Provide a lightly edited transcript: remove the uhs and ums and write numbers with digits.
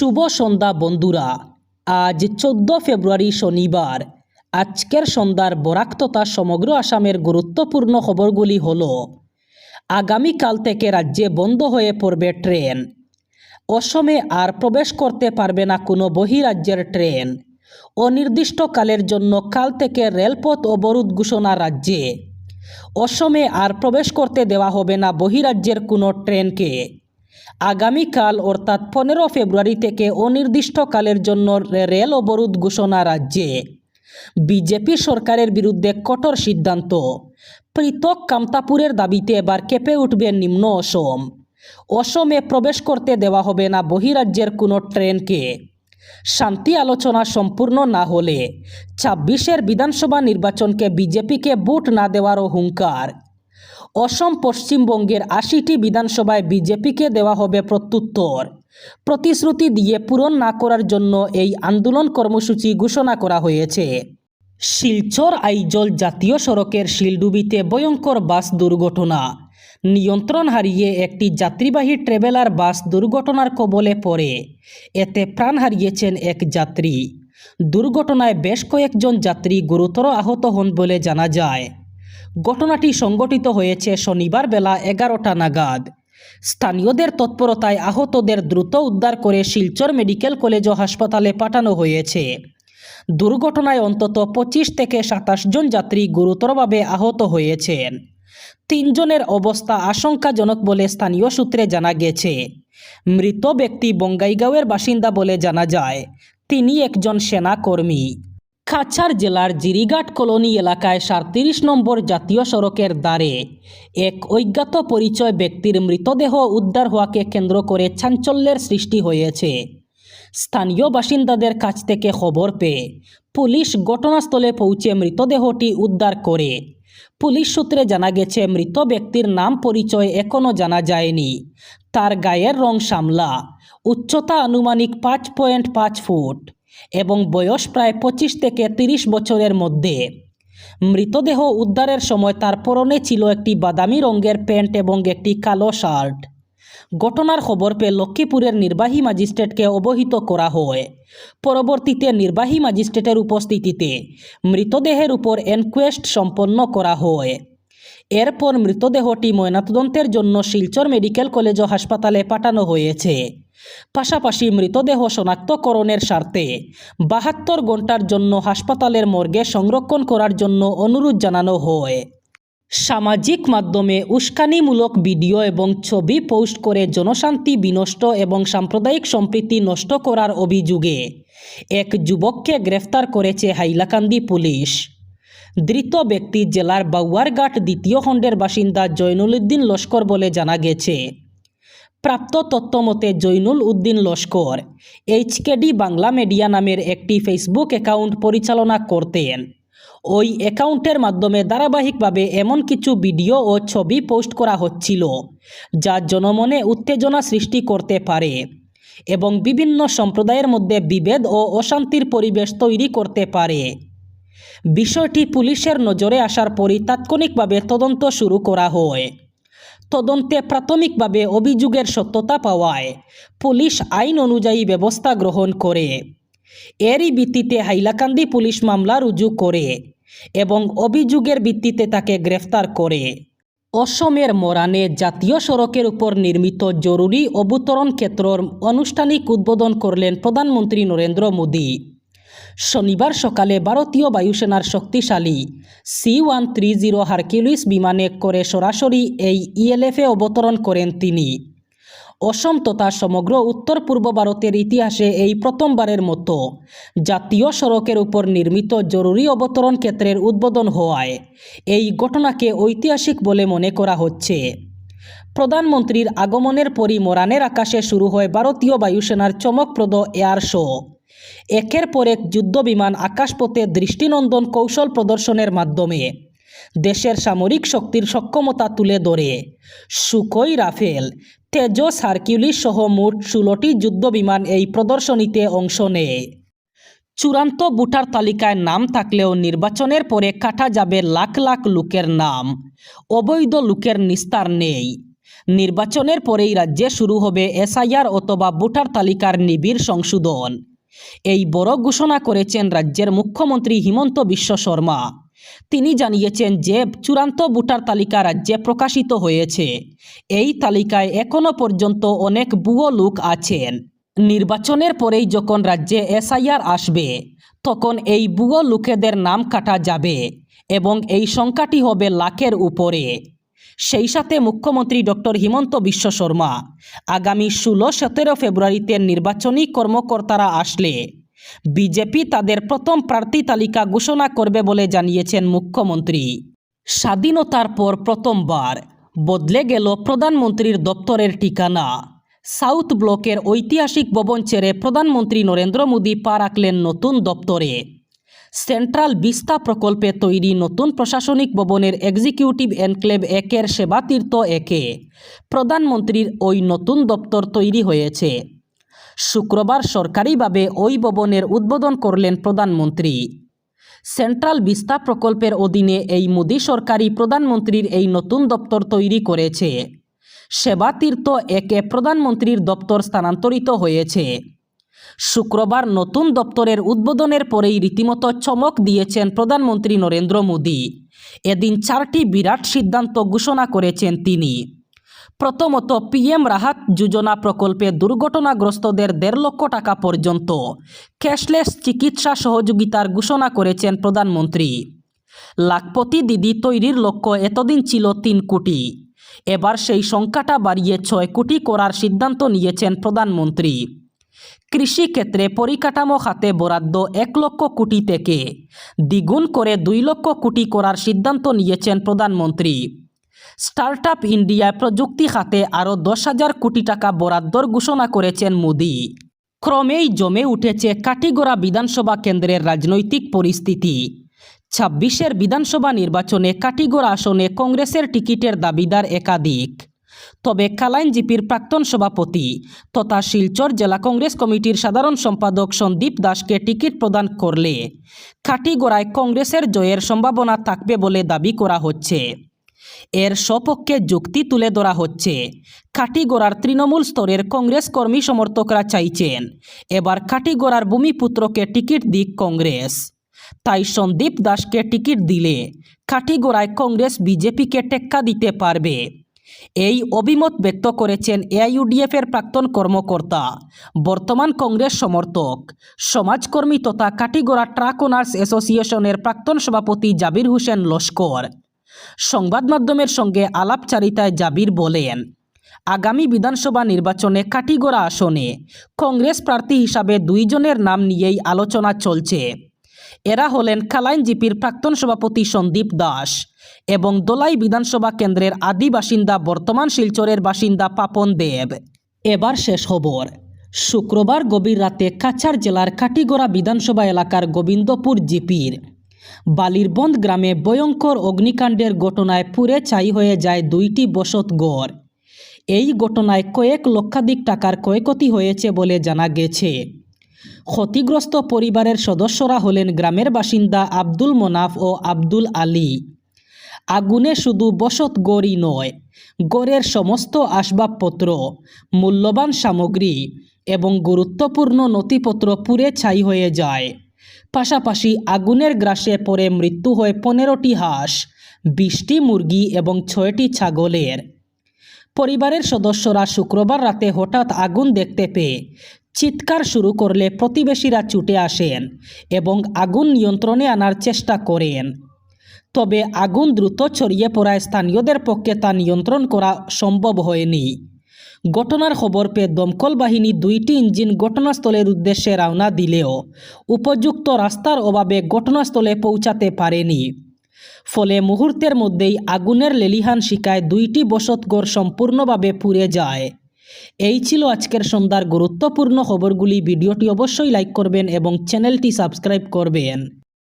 শুভ সন্ধ্যা বন্ধুরা। আজ 14 ফেব্রুয়ারি শনিবার। আজকের সন্ধ্যার বরাক তথা সমগ্র আসামের গুরুত্বপূর্ণ খবরগুলি হলো: আগামীকাল থেকে রাজ্যে বন্ধ হয়ে পড়বে ট্রেন। অসমে আর প্রবেশ করতে পারবে না কোনো বহিরাজ্যের ট্রেন। অনির্দিষ্টকালের জন্য কাল থেকে রেলপথ অবরোধ ঘোষণা রাজ্যে। অসমে আর প্রবেশ করতে দেওয়া হবে না বহিরাজ্যের কোনো ট্রেনকে। আগামীকাল অর্থাৎ 15 ফেব্রুয়ারি থেকে অনির্দিষ্টকালের জন্য রেল অবরোধ ঘোষণা রাজ্যে। বিজেপি সরকারের বিরুদ্ধে কঠোর সিদ্ধান্ত। পৃথক কামতাপুরের দাবিতে এবার কেঁপে উঠবে নিম্ন অসম। অসমে প্রবেশ করতে দেওয়া হবে না বহিরাজ্যের কোনো ট্রেনকে। শান্তি আলোচনা সম্পূর্ণ না হলে 26-এর বিধানসভা নির্বাচনকে বিজেপিকে ভোট না দেওয়ারও হুঙ্কার। অসম পশ্চিমবঙ্গের 80টি বিধানসভায় বিজেপিকে দেওয়া হবে প্রত্যুত্তর। প্রতিশ্রুতি দিয়ে পূরণ না করার জন্য এই আন্দোলন কর্মসূচি ঘোষণা করা হয়েছে। শিলচর আইজল জাতীয় সড়কের শিলডুবিতে ভয়ঙ্কর বাস দুর্ঘটনা। নিয়ন্ত্রণ হারিয়ে একটি যাত্রীবাহী ট্রাভেলার বাস দুর্ঘটনার কবলে পড়ে এতে প্রাণ হারিয়েছেন এক যাত্রী। দুর্ঘটনায় বেশ কয়েকজন যাত্রী গুরুতর আহত হন বলে জানা যায়। ঘটনাটি সংঘটিত হয়েছে শনিবার বেলা 11টা নাগাদ। স্থানীয়দের তৎপরতায় আহতদের দ্রুত উদ্ধার করে শিলচর মেডিকেল কলেজ ও হাসপাতালে পাঠানো হয়েছে। দুর্ঘটনায় অন্তত 25 থেকে 27 জন যাত্রী গুরুতরভাবে আহত হয়েছেন। 3 জনের অবস্থা আশঙ্কাজনক বলে স্থানীয় সূত্রে জানা গেছে। মৃত ব্যক্তি বঙ্গাইগাঁওয়ের বাসিন্দা বলে জানা যায়। তিনি একজন সেনা কর্মী। কাছাড় জেলার জিরিঘাট কলোনি এলাকায় 37 নম্বর জাতীয় সড়কের ধারে এক অজ্ঞাত পরিচয় ব্যক্তির মৃতদেহ উদ্ধার হওয়াকে কেন্দ্র করে চাঞ্চল্যের সৃষ্টি হয়েছে। স্থানীয় বাসিন্দাদের কাছ থেকে খবর পেয়ে পুলিশ ঘটনাস্থলে পৌঁছে মৃতদেহটি উদ্ধার করে। পুলিশ সূত্রে জানা গেছে, মৃত ব্যক্তির নাম পরিচয় এখনও জানা যায়নি। তার গায়ের রং শ্যামলা, উচ্চতা আনুমানিক 5.5 ফুট এবং বয়স প্রায় 25 থেকে 30 বছরের মধ্যে। মৃতদেহ উদ্ধারের সময় তার পরনে ছিল একটি বাদামি রঙের প্যান্ট এবং একটি কালো শার্ট। ঘটনার খবর পেয়ে লক্ষ্মীপুরের নির্বাহী ম্যাজিস্ট্রেটকে অবহিত করা হয়। পরবর্তীতে নির্বাহী ম্যাজিস্ট্রেটের উপস্থিতিতে মৃতদেহের উপর ইনকোয়েস্ট সম্পন্ন করা হয়। এরপর মৃতদেহটি ময়নাতদন্তের জন্য শিলচর মেডিকেল কলেজ ও হাসপাতালে পাঠানো হয়েছে। পাশাপাশি মৃতদেহ শনাক্তকরণের স্বার্থে 72 ঘন্টার জন্য হাসপাতালের মর্গে সংরক্ষণ করার জন্য অনুরোধ জানানো হয়। সামাজিক মাধ্যমে উস্কানিমূলক ভিডিও এবং ছবি পোস্ট করে জনশান্তি বিনষ্ট এবং সাম্প্রদায়িক সম্প্রীতি নষ্ট করার অভিযোগে এক যুবককে গ্রেফতার করেছে হাইলাকান্দি পুলিশ। ধৃত ব্যক্তি জেলার বাউয়ারঘাট 2 খণ্ডের বাসিন্দা জয়নুল উদ্দিন লস্কর বলে জানা গেছে। প্রাপ্ত তথ্য মতে জয়নুল উদ্দিন লস্কর HKD বাংলা মিডিয়া নামের একটি ফেসবুক অ্যাকাউন্ট পরিচালনা করতেন। ওই অ্যাকাউন্টের মাধ্যমে ধারাবাহিকভাবে এমন কিছু ভিডিও ও ছবি পোস্ট করা হচ্ছিল যা জনমনে উত্তেজনা সৃষ্টি করতে পারে এবং বিভিন্ন সম্প্রদায়ের মধ্যে বিভেদ ও অশান্তির পরিবেশ তৈরি করতে পারে। বিষয়টি পুলিশের নজরে আসার পরই তাৎক্ষণিকভাবে তদন্ত শুরু করা হয়। তদন্তে প্রাথমিকভাবে অভিযোগের সত্যতা পাওয়ায় পুলিশ আইন অনুযায়ী ব্যবস্থা গ্রহণ করে। এরই ভিত্তিতে হাইলাকান্দি পুলিশ মামলা রুজু করে এবং অভিযোগের ভিত্তিতে তাকে গ্রেফতার করে। অসমের মরানে জাতীয় সড়কের উপর নির্মিত জরুরি অবতরণ ক্ষেত্রর আনুষ্ঠানিক উদ্বোধন করলেন প্রধানমন্ত্রী নরেন্দ্র মোদী। শনিবার সকালে ভারতীয় বায়ুসেনার শক্তিশালী C-130 হারকিউলিস বিমানে করে সরাসরি এই ELF-এ অবতরণ করেন তিনি। অসম তথা সমগ্র উত্তর পূর্ব ভারতের ইতিহাসে এই প্রথমবারের মতো জাতীয় সড়কের উপর নির্মিত জরুরি অবতরণ ক্ষেত্রের উদ্বোধন হওয়ায় এই ঘটনাকে ঐতিহাসিক বলে মনে করা হচ্ছে। প্রধানমন্ত্রীর আগমনের পরই মরানের আকাশে শুরু হয় ভারতীয় বায়ুসেনার চমকপ্রদ এয়ার শো। একের পর এক যুদ্ধবিমান আকাশপথে দৃষ্টিনন্দন কৌশল প্রদর্শনের মাধ্যমে দেশের সামরিক শক্তির সক্ষমতা তুলে ধরে। সুখোই, রাফেল, তেজস, হারকিউলিস সহ মোট 16টি যুদ্ধবিমান এই প্রদর্শনীতে অংশ নেয়। চূড়ান্ত ভোটার তালিকায় নাম থাকলেও নির্বাচনের পরে কাটা যাবে লাখ লাখ লোকের নাম। অবৈধ লোকের নিস্তার নেই। নির্বাচনের পরেই রাজ্যে শুরু হবে এসআইআর অথবা ভোটার তালিকার নিবিড় সংশোধন। এই বড় ঘোষণা করেছেন রাজ্যের মুখ্যমন্ত্রী হিমন্ত বিশ্ব শর্মা। তিনি জানিয়েছেন যে চূড়ান্ত ভোটার তালিকা রাজ্যে প্রকাশিত হয়েছে। এই তালিকায় এখনও পর্যন্ত অনেক ভুয়ো লোক আছেন। নির্বাচনের পরেই যখন রাজ্যে এসআইআর আসবে তখন এই ভুয়ো লোকেদের নাম কাটা যাবে এবং এই সংখ্যাটি হবে লাখের উপরে। সেই সাথে মুখ্যমন্ত্রী ডক্টর হিমন্ত বিশ্ব শর্মা আগামী 16-17 ফেব্রুয়ারিতে নির্বাচনী কর্মকর্তারা আসলে বিজেপি তাদের প্রথম প্রার্থী তালিকা ঘোষণা করবে বলে জানিয়েছেন মুখ্যমন্ত্রী। স্বাধীনতার পর প্রথমবার বদলে গেল প্রধানমন্ত্রীর দপ্তরের ঠিকানা। সাউথ ব্লকের ঐতিহাসিক ভবন ছেড়ে প্রধানমন্ত্রী নরেন্দ্র মোদী পা রাখলেন নতুন দপ্তরে। সেন্ট্রাল বিস্তা প্রকল্পে তৈরি নতুন প্রশাসনিক ভবনের এক্সিকিউটিভ এনক্লেভ একের সেবাতীর্থ একে প্রধানমন্ত্রীর ওই নতুন দপ্তর তৈরি হয়েছে। শুক্রবার সরকারিভাবে ওই ভবনের উদ্বোধন করলেন প্রধানমন্ত্রী। সেন্ট্রাল বিস্তা প্রকল্পের অধীনে এই মোদী সরকারই প্রধানমন্ত্রীর এই নতুন দপ্তর তৈরি করেছে। সেবাতীর্থ একে প্রধানমন্ত্রীর দপ্তর স্থানান্তরিত হয়েছে। শুক্রবার নতুন দপ্তরের উদ্বোধনের পরেই রীতিমতো চমক দিয়েছেন প্রধানমন্ত্রী নরেন্দ্র মোদী। এদিন 4টি বিরাট সিদ্ধান্ত ঘোষণা করেছেন তিনি। প্রথমত, পিএম রাহাত যোজনা প্রকল্পে দুর্ঘটনাগ্রস্তদের 1.5 লক্ষ টাকা পর্যন্ত ক্যাশলেস চিকিৎসা সহযোগিতার ঘোষণা করেছেন প্রধানমন্ত্রী। লাখপতি দিদি তৈরির লক্ষ্য এতদিন ছিল 3 কোটি। এবার সেই সংখ্যাটা বাড়িয়ে 6 কোটি করার সিদ্ধান্ত নিয়েছেন প্রধানমন্ত্রী। কৃষি ক্ষেত্রে পরিকাঠামো খাতে বরাদ্দ 1 লক্ষ কোটি থেকে দ্বিগুণ করে 2 লক্ষ কোটি করার সিদ্ধান্ত নিয়েছেন প্রধানমন্ত্রী। স্টার্টআপ ইন্ডিয়ায় প্রযুক্তি খাতে আরও 10,000 কোটি টাকা বরাদ্দর ঘোষণা করেছেন মোদী। ক্রমেই জমে উঠেছে কাটিগড়া বিধানসভা কেন্দ্রের রাজনৈতিক পরিস্থিতি। 26-এর বিধানসভা নির্বাচনে কাটিগড়া আসনে কংগ্রেসের টিকিটের দাবিদার একাধিক। তবে কালাইনজিপির প্রাক্তন সভাপতি তথা শিলচর জেলা কংগ্রেস কমিটির সাধারণ সম্পাদক সন্দীপ দাসকে টিকিট প্রদান করলে কাটিগড়ায় কংগ্রেসের জয়ের সম্ভাবনা থাকবে বলে দাবি করা হচ্ছে। এর সপক্ষে যুক্তি তুলে ধরা হচ্ছে। কাটিগড়ার তৃণমূল স্তরের কংগ্রেস কর্মী সমর্থকরা চাইছেন এবার কাটিগড়ার ভূমিপুত্রকে টিকিট দিক কংগ্রেস। তাই সন্দীপ দাসকে টিকিট দিলে কাটিগড়ায় কংগ্রেস বিজেপিকে টেক্কা দিতে পারবে। এই অভিমত ব্যক্ত করেছেন এআইইউডিএফের প্রাক্তন কর্মকর্তা, বর্তমান কংগ্রেস সমর্থক, সমাজকর্মী তথা কাটিগড়া ট্রাক ওনার্স অ্যাসোসিয়েশনের প্রাক্তন সভাপতি জাবির হোসেন লস্কর। সংবাদ মাধ্যমের সঙ্গে আলাপচারিতায় জাবির বলেন, আগামী বিধানসভা নির্বাচনে কাটিগড়া আসনে কংগ্রেস প্রার্থী হিসাবে 2 জনের নাম নিয়েই আলোচনা চলছে। এরা হলেন কালাইনজিপির প্রাক্তন সভাপতি সন্দীপ দাস এবং দোলাই বিধানসভা কেন্দ্রের আদি বাসিন্দা বর্তমান শিলচরের বাসিন্দা পাপন দেব। এবার শেষ খবর। শুক্রবার গভীর রাতে কাছাড় জেলার কাটিগড়া বিধানসভা এলাকার গোবিন্দপুর জিপির বালিরবন্দ গ্রামে ভয়ঙ্কর অগ্নিকাণ্ডের ঘটনায় পুড়ে ছাই হয়ে যায় 2টি বসতঘর। এই ঘটনায় কয়েক লক্ষাধিক টাকার ক্ষয়ক্ষতি হয়েছে বলে জানা গেছে। ক্ষতিগ্রস্ত পরিবারের সদস্যরা হলেন গ্রামের বাসিন্দা আব্দুল মনাফ ও আব্দুল আলী। আগুনে শুধু বসতঘরই নয়, ঘরের সমস্ত আসবাবপত্র, মূল্যবান সামগ্রী এবং গুরুত্বপূর্ণ নথিপত্র পুড়ে ছাই হয়ে যায়। পাশাপাশি আগুনের গ্রাসে পড়ে মৃত্যু হয় 15টি হাঁস, 20টি মুরগি এবং 6টি ছাগলের। পরিবারের সদস্যরা শুক্রবার রাতে হঠাৎ আগুন দেখতে পেয়ে চিৎকার শুরু করলে প্রতিবেশীরা ছুটে আসেন এবং আগুন নিয়ন্ত্রণে আনার চেষ্টা করেন। তবে আগুন দ্রুত ছড়িয়ে পড়ায় স্থানীয়দের পক্ষে তা নিয়ন্ত্রণ করা সম্ভব হয়নি। ঘটনার খবর পেয়ে দমকল বাহিনী 2টি ইঞ্জিন ঘটনাস্থলের উদ্দেশ্যে রওনা দিলেও উপযুক্ত রাস্তার অভাবে ঘটনাস্থলে পৌঁছাতে পারেনি। ফলে মুহূর্তের মধ্যেই আগুনের লেলিহান শিখায় 2টি বসতঘর সম্পূর্ণভাবে পুড়ে যায়। এই ছিল আজকের সন্ধ্যার গুরুত্বপূর্ণ খবরগুলি। ভিডিওটি অবশ্যই লাইক করবেন এবং চ্যানেলটি সাবস্ক্রাইব করবেন।